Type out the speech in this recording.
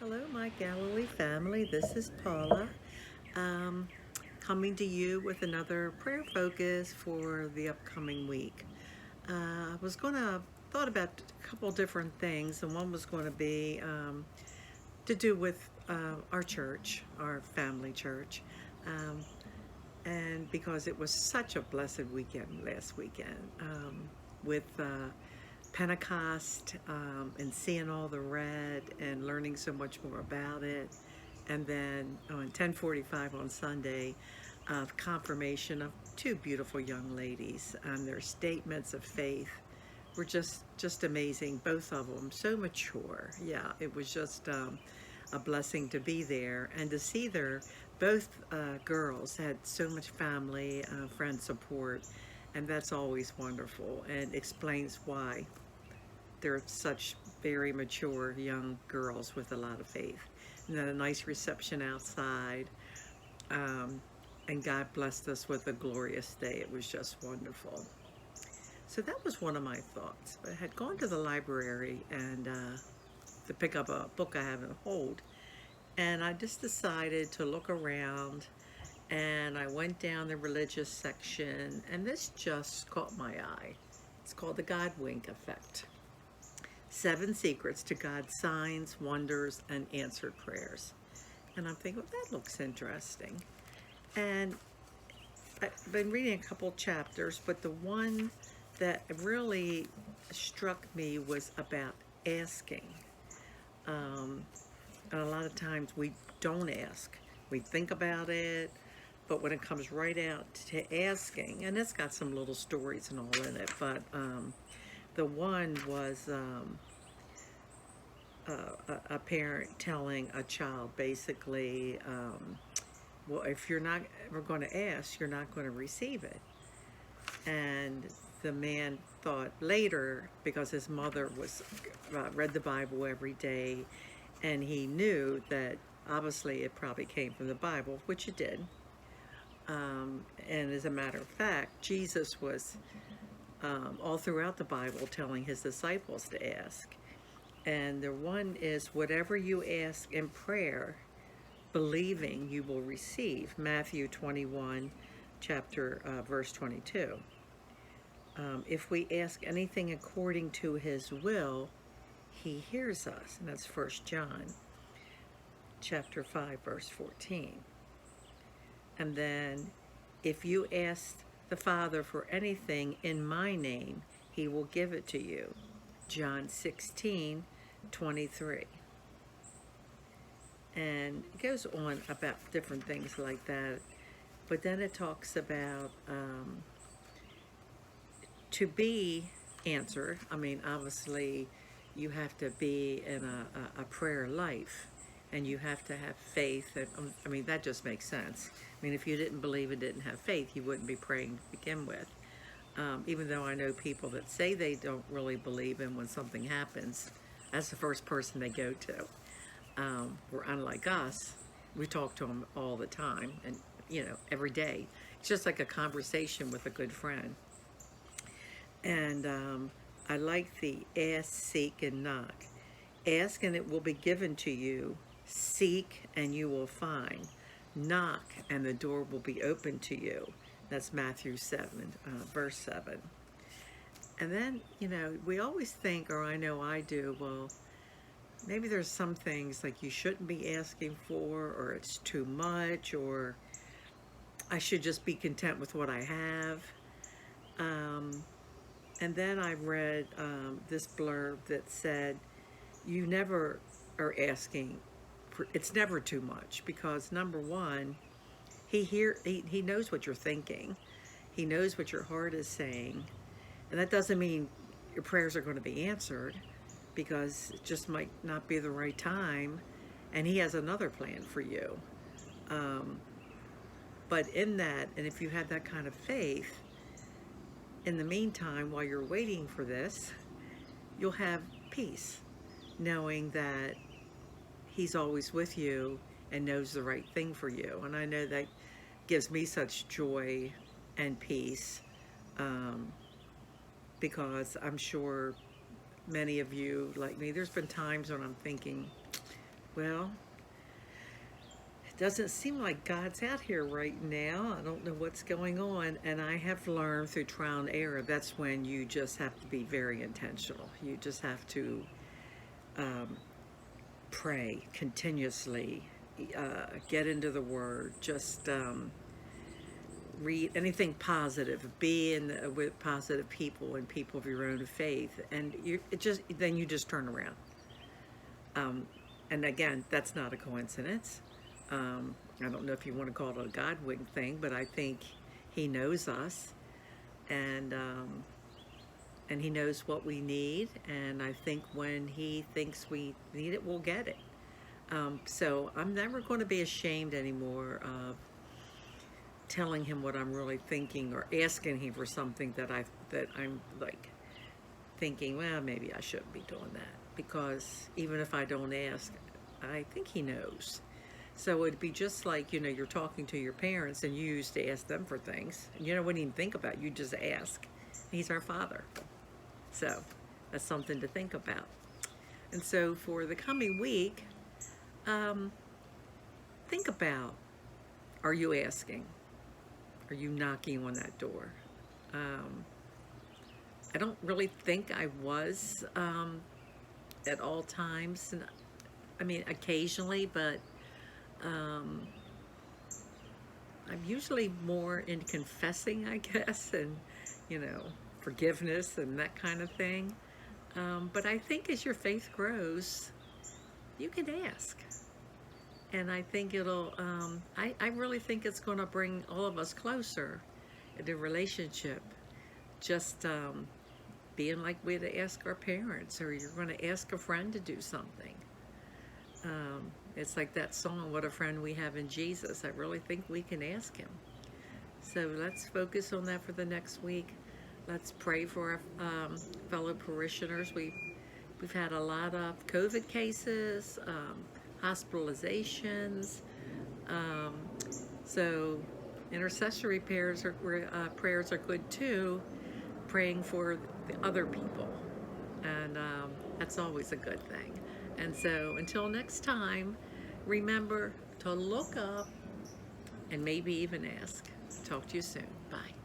Hello, my Galilee family. This is Paula, um, coming to you with another prayer focus for the upcoming week. I was thought about a couple different things, and one was going to be to do with our church, our family church, um, and because it was such a blessed weekend last weekend with Pentecost and seeing all the red and learning so much more about it. And then on 10:45 on Sunday, confirmation of two beautiful young ladies and their statements of faith were just amazing. Both of them so mature. Yeah, it was just a blessing to be there and to see their both girls had so much family, friend support, and that's always wonderful and explains why they're such very mature young girls with a lot of faith. And then a nice reception outside. Um, and God blessed us with a glorious day. It was just wonderful. So that was one of my thoughts. I had gone to the library and to pick up a book I have in hold. And I just decided to look around and I went down the religious section and this just caught my eye. It's called the God Wink Effect. 7 secrets to God's signs, wonders, and answered prayers. And I'm thinking, well, that looks interesting. And I've been reading a couple chapters, but the one that really struck me was about asking. And a lot of times we don't ask. We think about it, but when it comes right out to asking, and it's got some little stories and all in it, but the one was a parent telling a child basically, well, if you're not ever going to ask, you're not going to receive it. And the man thought later, because his mother was read the Bible every day, and he knew that obviously it probably came from the Bible, which it did. And as a matter of fact, Jesus was all throughout the Bible telling his disciples to ask. And the one is, whatever you ask in prayer, believing you will receive. Matthew 21, verse 22. If we ask anything according to his will, he hears us. And that's 1 John chapter 5, verse 14. And then, if you ask the Father for anything in my name, he will give it to you. John 16, 23. And it goes on about different things like that. But then it talks about to be answered. I mean, obviously, you have to be in a prayer life, and you have to have faith. And I mean, that just makes sense. I mean, if you didn't believe and didn't have faith, you wouldn't be praying to begin with. Even though I know people that say they don't really believe, and when something happens, that's the first person they go to. We're unlike us. We talk to them all the time, and every day. It's just like a conversation with a good friend. And I like the ask, seek, and knock. Ask, and it will be given to you. Seek, and you will find. Knock, and the door will be open to you. That's Matthew 7, verse 7. And then, we always think, or I know I do, well, maybe there's some things like you shouldn't be asking for, or it's too much, or I should just be content with what I have. And then I read this blurb that said, you never are asking, it's never too much, because number one, he knows what you're thinking. He knows what your heart is saying. And that doesn't mean your prayers are going to be answered, because it just might not be the right time, and he has another plan for you. But in that, and if you have that kind of faith, in the meantime, while you're waiting for this, you'll have peace, knowing that he's always with you and knows the right thing for you. And I know that gives me such joy and peace, because I'm sure many of you, like me, there's been times when I'm thinking, Well, it doesn't seem like God's out here right now. I don't know what's going on. And I have learned through trial and error, that's when you just have to be very intentional. You just have to pray continuously, get into the Word, just read anything positive, be with positive people and people of your own faith, and then you just turn around. And again, that's not a coincidence. I don't know if you want to call it a God wink thing, but I think He knows us, and He knows what we need. And I think when He thinks we need it, we'll get it. So I'm never going to be ashamed anymore of telling Him what I'm really thinking, or asking Him for something that I'm like thinking, well, maybe I shouldn't be doing that, because even if I don't ask, I think He knows. So it'd be just like, you're talking to your parents and you used to ask them for things, and wouldn't even think about it. You just ask. He's our Father. So that's something to think about. And so for the coming week, think about, are you asking? Are you knocking on that door? I don't really think I was at all times. And I mean, occasionally, but I'm usually more in confessing, I guess, and, forgiveness and that kind of thing. But I think as your faith grows, you can ask. And I think I really think it's going to bring all of us closer in a relationship. Just being like we had to ask our parents, or you're going to ask a friend to do something. It's like that song, What a Friend We Have in Jesus. I really think we can ask Him. So let's focus on that for the next week. Let's pray for our fellow parishioners. We've had a lot of COVID cases, hospitalizations. So intercessory prayers are good too, praying for the other people. And that's always a good thing. And so until next time, remember to look up and maybe even ask. Talk to you soon. Bye.